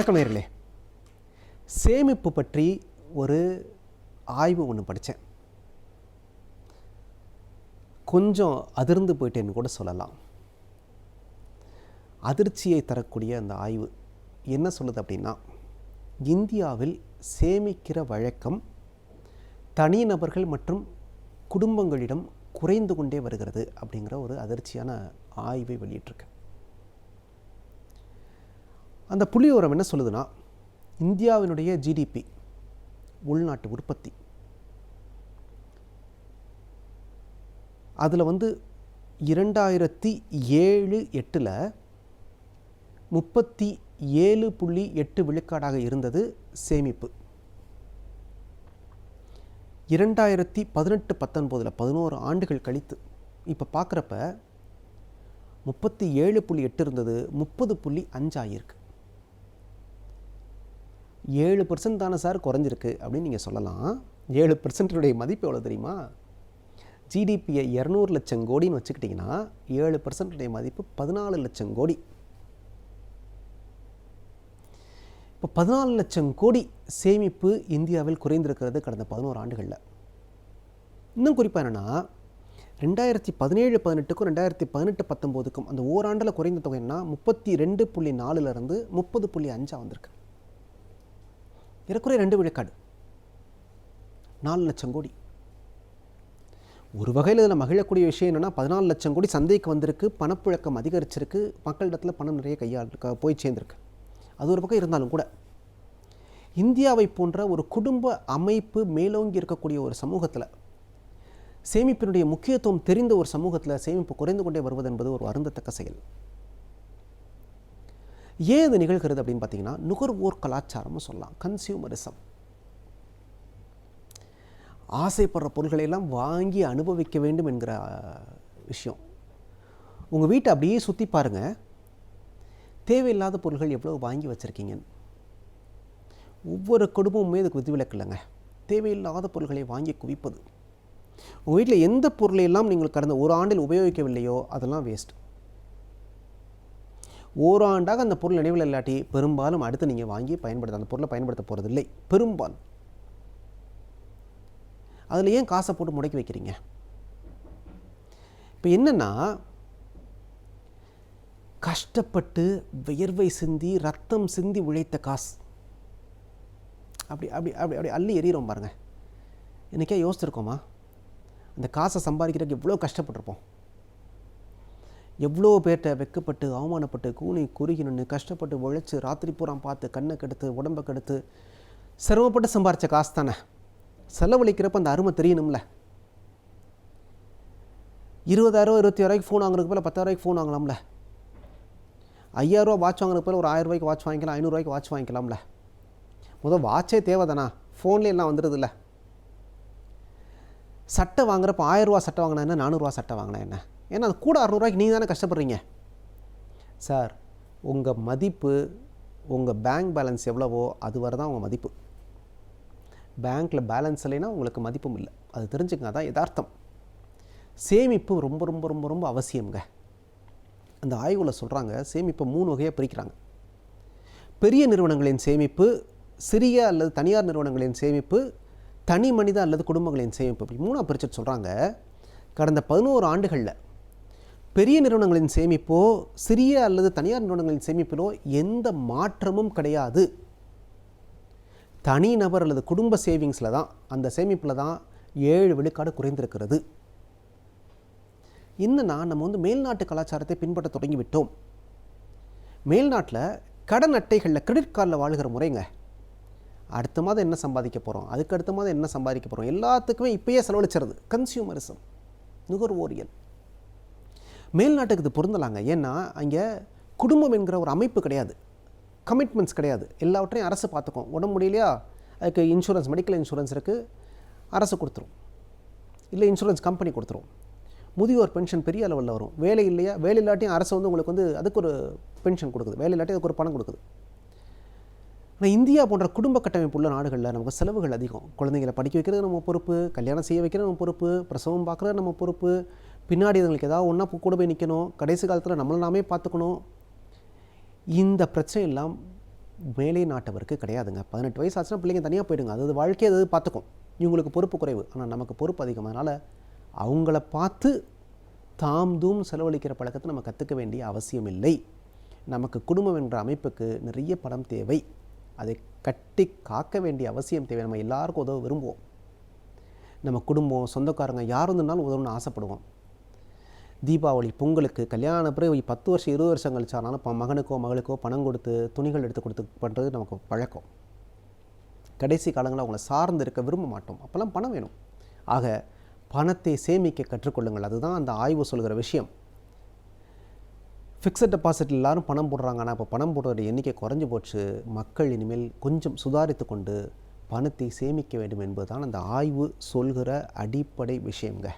வணக்கம் நேயர்களே. சேமிப்பு பற்றி ஒரு ஆய்வு ஒன்று படித்தேன். கொஞ்சம் அதிர்ந்து போயிட்டேன்னு கூட சொல்லலாம். அதிர்ச்சியை தரக்கூடிய அந்த ஆய்வு என்ன சொல்லுது அப்படின்னா, இந்தியாவில் சேமிக்கிற வழக்கம் தனிநபர்கள் மற்றும் குடும்பங்களிடம் குறைந்து கொண்டே வருகிறது அப்படிங்கிற ஒரு அதிர்ச்சியான ஆய்வை வெளியிட்டிருக்கு. அந்த புள்ளிவிவரம் என்ன சொல்லுதுன்னா, இந்தியாவினுடைய ஜிடிபி உள்நாட்டு உற்பத்தி அதில் 2007-8 37.8 விழுக்காடாக இருந்தது சேமிப்பு. 2018-19 11 ஆண்டுகள் கழித்து இப்போ பார்க்குறப்ப 37.8 இருந்தது, 30.5 ஆகியிருக்கு. 7% தானே சார் குறைஞ்சிருக்கு அப்படின்னு நீங்கள் சொல்லலாம். 7%உடைய மதிப்பு எவ்வளோ தெரியுமா? ஜிடிபியை 200 லட்சம் கோடின்னு வச்சுக்கிட்டிங்கன்னா 7%உடைய மதிப்பு 14 லட்சம் கோடி. இப்போ 14 லட்சம் கோடி சேமிப்பு இந்தியாவில் குறைந்திருக்கிறது கடந்த 11 ஆண்டுகளில். இன்னும் குறிப்பாக என்னென்னா, 2017-18க்கும் 2018-19க்கும் அந்த ஓராண்டில் குறைந்த தொகை என்ன 32.4 30.5 வந்திருக்கு. ஏறக்குறைய 2 விழுக்காடு, 4 லட்சம் கோடி. ஒரு வகையில் இதில் மகிழக்கூடிய விஷயம் என்னென்னா, 14 லட்சம் கோடி சந்தைக்கு வந்திருக்கு, பணப்புழக்கம் அதிகரிச்சிருக்கு, மக்களிடத்தில் பணம் நிறைய போய் சேர்ந்துருக்கு. அது ஒரு பக்கம் இருந்தாலும் கூட, இந்தியாவை போன்ற ஒரு குடும்ப அமைப்பு மேலோங்கி இருக்கக்கூடிய ஒரு சமூகத்தில், சேமிப்பினுடைய முக்கியத்துவம் தெரிந்த ஒரு சமூகத்தில் சேமிப்பு குறைந்து கொண்டே வருவது என்பது ஒரு வருந்தத்தக்க செயல். ஏன் இது நிகழ்கிறது அப்படின்னு பார்த்தீங்கன்னா, நுகர்வோர் கலாச்சாரம்னு சொல்லலாம், கன்சியூமரிசம். ஆசைப்படுற பொருட்களை எல்லாம் வாங்கி அனுபவிக்க வேண்டும் என்கிற விஷயம். உங்கள் வீட்டை அப்படியே சுற்றி பாருங்கள், தேவையில்லாத பொருட்கள் எவ்வளோ வாங்கி வச்சுருக்கீங்கன்னு. ஒவ்வொரு குடும்பமுமே இதுக்கு விதிவிலக்கு இல்லைங்க. தேவையில்லாத பொருட்களை வாங்கி குவிப்பது. உங்கள் வீட்டில் எந்த பொருளையெல்லாம் நீங்கள் கடந்த ஒரு ஆண்டில் உபயோகிக்கவில்லையோ அதெல்லாம் வேஸ்ட். ஓராண்டாக அந்த பொருள் நினைவில் இல்லாட்டி பெரும்பாலும் அடுத்து நீங்கள் வாங்கி அந்த பொருளை பயன்படுத்த போகிறதில்லை பெரும்பாலும். அதில் ஏன் காசை போட்டு முடக்கி வைக்கிறீங்க? இப்போ என்னென்னா, கஷ்டப்பட்டு வியர்வை சிந்தி ரத்தம் சிந்தி உழைத்த காசு அப்படி அப்படி அப்படி அப்படி அள்ளி எறிகிறோம் பாருங்க. இன்றைக்கே யோசிச்சிருக்கோமா? அந்த காசை சம்பாதிக்கிறதுக்கு எவ்வளோ கஷ்டப்பட்டிருப்போம். எவ்வளோ பேர்கிட்ட வெக்கப்பட்டு அவமானப்பட்டு கூனி குறுகி நின்று கஷ்டப்பட்டு உழைச்சி ராத்திரி பூரா பார்த்து கண்ணை கெடுத்து உடம்பை கெடுத்து சிரமப்பட்டு சம்பாரித்த காசு தானே. செலவழிக்கிறப்ப அந்த அருமை தெரியணும்ல. 20,000 21,000 ஃபோன் வாங்குறதுக்கு போல 10,000 ஃபோன் வாங்கலாம்ல. 5,000 வாட்ச் வாங்குறதுக்கு போல ஒரு 1,000 வாட்ச் வாங்கிக்கலாம், 500 வாட்ச் வாங்கிக்கலாம்ல. முதல் வாட்சே தேவை தானா? ஃபோன்லேயே எல்லாம் வந்துடுது இல்லை. சட்டை வாங்குறப்ப 1000 சட்டை வாங்கினா என்ன, 400 சட்டை வாங்கினா என்ன? ஏன்னா அது கூட 600 நீங்கள் தானே கஷ்டப்படுறீங்க. சார், உங்கள் மதிப்பு உங்கள் பேங்க் பேலன்ஸ் எவ்வளவோ அது வரை தான் உங்கள் மதிப்பு. பேங்க்கில் பேலன்ஸ் இல்லைன்னா உங்களுக்கு மதிப்பும் இல்லை. அது தெரிஞ்சுங்க, அதான் யதார்த்தம். சேமிப்பு ரொம்ப ரொம்ப ரொம்ப ரொம்ப அவசியங்க. அந்த ஆய்வில் சொல்கிறாங்க, சேமிப்பை 3 வகையாக பிரிக்கிறாங்க. பெரிய நிறுவனங்களின் சேமிப்பு, சிறிய அல்லது தனியார் நிறுவனங்களின் சேமிப்பு, தனி மனித அல்லது குடும்பங்களின் சேமிப்பு, இப்படி 3ஆக பிரிச்சுட்டு சொல்கிறாங்க. கடந்த 11 ஆண்டுகளில் பெரிய நிறுவனங்களின் சேமிப்போ சிறிய அல்லது தனியார் நிறுவனங்களின் சேமிப்பிலோ எந்த மாற்றமும் கிடையாது. தனிநபர் அல்லது குடும்ப சேவிங்ஸில் தான், அந்த சேமிப்பில் தான் 7 விழுக்காடு குறைந்திருக்கிறது. என்னன்னா, நம்ம மேல்நாட்டு கலாச்சாரத்தை பின்பற்ற தொடங்கிவிட்டோம். மேல்நாட்டில் கடன் அட்டைகளில் கிரெடிட் கார்டில் வாழ்கிற முறைங்க. அடுத்த மாதம் என்ன சம்பாதிக்க போகிறோம், அதுக்கு அடுத்த மாதம் என்ன சம்பாதிக்க போகிறோம், எல்லாத்துக்குமே இப்போயே செலவழிச்சிருது. கன்சியூமரிசம், நுகர்வோரியல். மேல்நாட்டுக்கு இது பொருந்தலாங்க. ஏன்னா அங்கே குடும்பம் என்கிற ஒரு அமைப்பு கிடையாது, கமிட்மெண்ட்ஸ் கிடையாது. எல்லாவற்றையும் அரசு பார்த்துக்கும். உடம்பு முடியலையா, அதுக்கு இன்சூரன்ஸ், மெடிக்கல் இன்சூரன்ஸ் இருக்குது, அரசு கொடுத்துரும். இல்லை இன்சூரன்ஸ் கம்பெனி கொடுத்துரும். முதியோர் பென்ஷன் பெரிய அளவில் வரும். வேலை இல்லையா, வேலை இல்லாட்டியும் அரசு உங்களுக்கு அதுக்கு ஒரு பென்ஷன் கொடுக்குது, வேலை இல்லாட்டி அதுக்கு ஒரு பணம் கொடுக்குது. ஆனால் இந்தியா போன்ற குடும்ப கட்டமைப்பு உள்ள நாடுகளில் நமக்கு செலவுகள் அதிகம். குழந்தைங்களை படிக்க வைக்கிறது நம்ம பொறுப்பு, கல்யாணம் செய்ய வைக்கிறது நம்ம பொறுப்பு, பிரசவம் பார்க்குறது நம்ம பொறுப்பு, பின்னாடி அதுங்களுக்கு ஏதாவது ஒன்றா கூட போய் நிற்கணும், கடைசி காலத்தில் நம்மளை நாமே பார்த்துக்கணும். இந்த பிரச்சனை எல்லாம் மேலை நாட்டவருக்கு கிடையாதுங்க. 18 வயசு ஆச்சுன்னா பிள்ளைங்க தனியாக போயிடுங்க. அது வாழ்க்கையை அது பார்த்துக்கும். இவங்களுக்கு பொறுப்பு குறைவு, ஆனால் நமக்கு பொறுப்பு அதிகம். அதனால் அவங்கள பார்த்து தாம் தூம் செலவழிக்கிற பழக்கத்தை நம்ம கற்றுக்க வேண்டிய அவசியம் இல்லை. நமக்கு குடும்பம் என்ற அமைப்புக்கு நிறைய பணம் தேவை, அதை கட்டி காக்க வேண்டிய அவசியம் தேவை. நம்ம எல்லாருக்கும் உதவ விரும்புவோம். நம்ம குடும்பம், சொந்தக்காரங்க யார் இருந்தாலும் உதவணும்னு ஆசைப்படுவோம். தீபாவளி, பொங்கலுக்கு, கல்யாண பிறகு 10 வருஷம் 20 வருஷம் கழிச்சானாலும் மகனுக்கோ மகளுக்கோ பணம் கொடுத்து துணிகள் எடுத்து கொடுத்து பண்ணுறது நமக்கு பழக்கம். கடைசி காலங்களில் அவங்கள சார்ந்து இருக்க விரும்ப மாட்டோம். அப்போல்லாம் பணம் வேணும். ஆக பணத்தை சேமிக்க கற்றுக்கொள்ளுங்கள். அதுதான் அந்த ஆய்வு சொல்கிற விஷயம். ஃபிக்ஸட் டெபாசிட் எல்லாரும் பணம் போடுறாங்க, ஆனால் இப்போ பணம் போடுற எண்ணிக்கை குறைஞ்சி போச்சு. மக்கள் இனிமேல் கொஞ்சம் சுதாரித்து கொண்டு பணத்தை சேமிக்க வேண்டும் என்பதுதான் அந்த ஆய்வு சொல்கிற அடிப்படை விஷயங்க.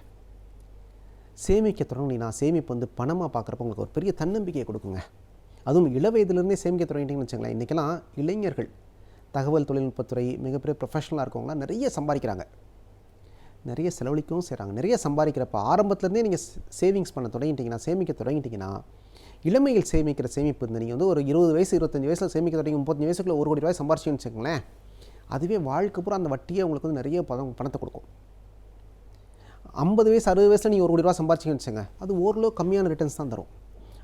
சேமிக்க தொடங்கினா சேமிப்பு பணமாக பார்க்குறப்ப உங்களுக்கு ஒரு பெரிய தன்னம்பிக்கையை கொடுக்குங்க. அதுவும் இளவயதிலிருந்தே சேமிக்க தொடங்கிட்டீங்கன்னு வச்சுங்களேன். இன்றைக்கெல்லாம் இளைஞர்கள் தகவல் தொழில்நுட்பத்துறை மிகப்பெரிய ப்ரொஃபஷனலாக இருக்கவங்களாம் நிறைய சம்பாதிக்கிறாங்க, நிறைய செலவழிக்கவும் செய்கிறாங்க. நிறைய சம்பாதிக்கிறப்ப ஆரம்பத்துலேருந்தே நீங்கள் சேவிங்ஸ் பண்ண தொடங்கிட்டீங்கன்னா, சேமிக்க தொடங்கிட்டீங்கன்னா, இளமையில் சேமிக்கிற சேமிப்பு நீங்கள் ஒரு 20 வயசு 25 வயசில் சேமிக்க தொடங்கி 35 வயசுக்குள்ள 1 கோடி ரூபாய் சம்பாரிச்சிங்கன்னு வச்சுக்கோங்களேன். அதுவே வாழ்க்கை பூரா அந்த வட்டியை உங்களுக்கு நிறைய பணத்தை கொடுக்கும். 50 வயசு 60 வயசில் நீங்கள் 1 கோடி ரூபா சம்பாரிச்சிங்கன்னு வச்சுங்க, அது ஓரளவு கம்மியான ரிட்டர்ன்ஸ் தான் தரும்.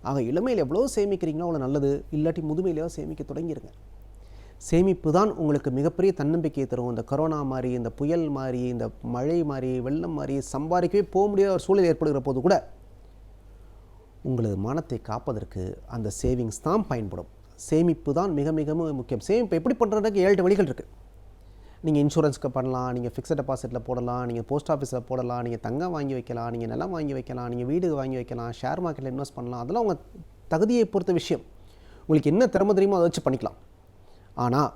ஆக இளமையில் எவ்வளோ சேமிக்கிறீங்களோ அவ்வளோ நல்லது. இல்லாட்டி முதுமையிலேயோ சேமிக்க தொடங்கிடுங்க. சேமிப்பு தான் உங்களுக்கு மிகப்பெரிய தன்னம்பிக்கையை தரும். இந்த கொரோனா மாதிரி, இந்த புயல் மாதிரி, இந்த மழை மாதிரி, வெள்ளம் மாதிரி சம்பாதிக்கவே போக முடியாத ஒரு சூழல் ஏற்படுகிற போது கூட உங்களது மனத்தை காப்பதற்கு அந்த சேவிங்ஸ் தான் பயன்படும். சேமிப்பு தான் மிக மிக முக்கியம். சேமிப்பு எப்படி பண்ணுறதுக்கு 7 வழிகள் இருக்குது. நீங்கள் இன்சூரன்ஸ்க்கு பண்ணலாம், நீங்கள் ஃபிக்ஸட் டெபாசிட்டில் போடலாம், நீங்கள் போஸ்ட் ஆஃபீஸில் போடலாம், நீங்கள் தங்கம் வாங்கி வைக்கலாம், நீங்கள் நிலம் வாங்கி வைக்கலாம், நீங்கள் வீடு வாங்கி வைக்கலாம், ஷேர் மார்க்கெட்டில் இன்வெஸ்ட் பண்ணலாம். அதெல்லாம் உங்கள் தகுதியை பொறுத்த விஷயம். உங்களுக்கு என்ன திறமை தெரியுமோ அதை வச்சு பண்ணிக்கலாம். ஆனால்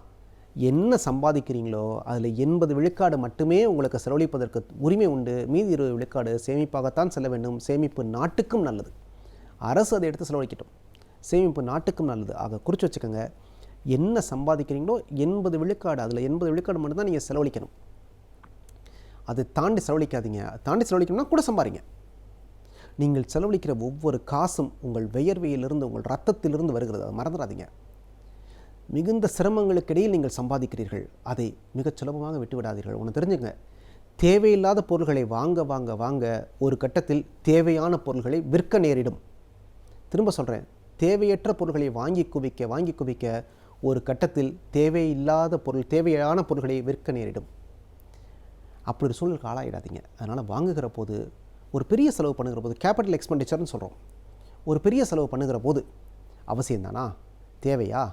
என்ன சம்பாதிக்கிறீங்களோ அதில் 80 விழுக்காடு மட்டுமே உங்களுக்கு செலவழிப்பதற்கு உரிமை உண்டு. மீதி 20 விழுக்காடு சேமிப்பாகத்தான் செல்ல வேண்டும். சேமிப்பு நாட்டுக்கும் நல்லது. அரசு அதை எடுத்து செலவழிக்கட்டும். சேமிப்பு நாட்டுக்கும் நல்லது. ஆக குறித்து வச்சுக்கோங்க. என்ன சம்பாதிக்கிறீங்களோ 80 விழுக்காடு, அதில் 80 விழுக்காடு மட்டும்தான் நீங்கள் செலவழிக்கணும். அதை தாண்டி செலவழிக்காதீங்க. தாண்டி செலவழிக்கணும்னா கூட சம்பாதிங்க. நீங்கள் செலவழிக்கிற ஒவ்வொரு காசும் உங்கள் வியர்வையிலிருந்து, உங்கள் ரத்தத்திலிருந்து வருகிறது. அதை மறந்துடாதீங்க. மிகுந்த சிரமங்களுக்கு இடையில் நீங்கள் சம்பாதிக்கிறீர்கள். அதை மிகச் சுலபமாக விட்டு விடாதீர்கள். ஒன்று தெரிஞ்சுங்க, தேவையில்லாத பொருள்களை வாங்க வாங்க வாங்க ஒரு கட்டத்தில் தேவையான பொருள்களை விற்க நேரிடும். திரும்ப சொல்கிறேன், தேவையற்ற பொருள்களை வாங்கி குவிக்க ஒரு கட்டத்தில் தேவையான பொருள்களை விற்க நேரிடும். அப்படி ஒரு சூழலுக்கு ஆளாயிடாதீங்க. அதனால் வாங்குகிற போது, ஒரு பெரிய செலவு பண்ணுகிற போது, கேபிட்டல் எக்ஸ்பெண்டிச்சர்னு சொல்கிறோம். ஒரு பெரிய செலவு பண்ணுகிற போது அவசியம்தானா, தேவையா,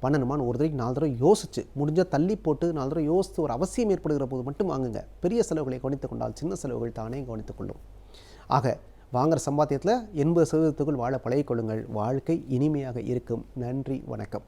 பண்ணணுமான்னு ஒரு தடவைக்கு 4 தடவை யோசிச்சு, முடிஞ்சால் தள்ளி போட்டு 4 தடவை யோசித்து ஒரு அவசியம் ஏற்படுகிற போது மட்டும் வாங்குங்க. பெரிய செலவுகளை கவனித்துக் கொண்டால் சின்ன செலவுகள் தானே கவனித்துக் கொள்ளும். ஆக வாங்குகிற சம்பாத்தியத்தில் 80% வாழ பழகிக்கொள்ளுங்கள். வாழ்க்கை இனிமையாக இருக்கும். நன்றி, வணக்கம்.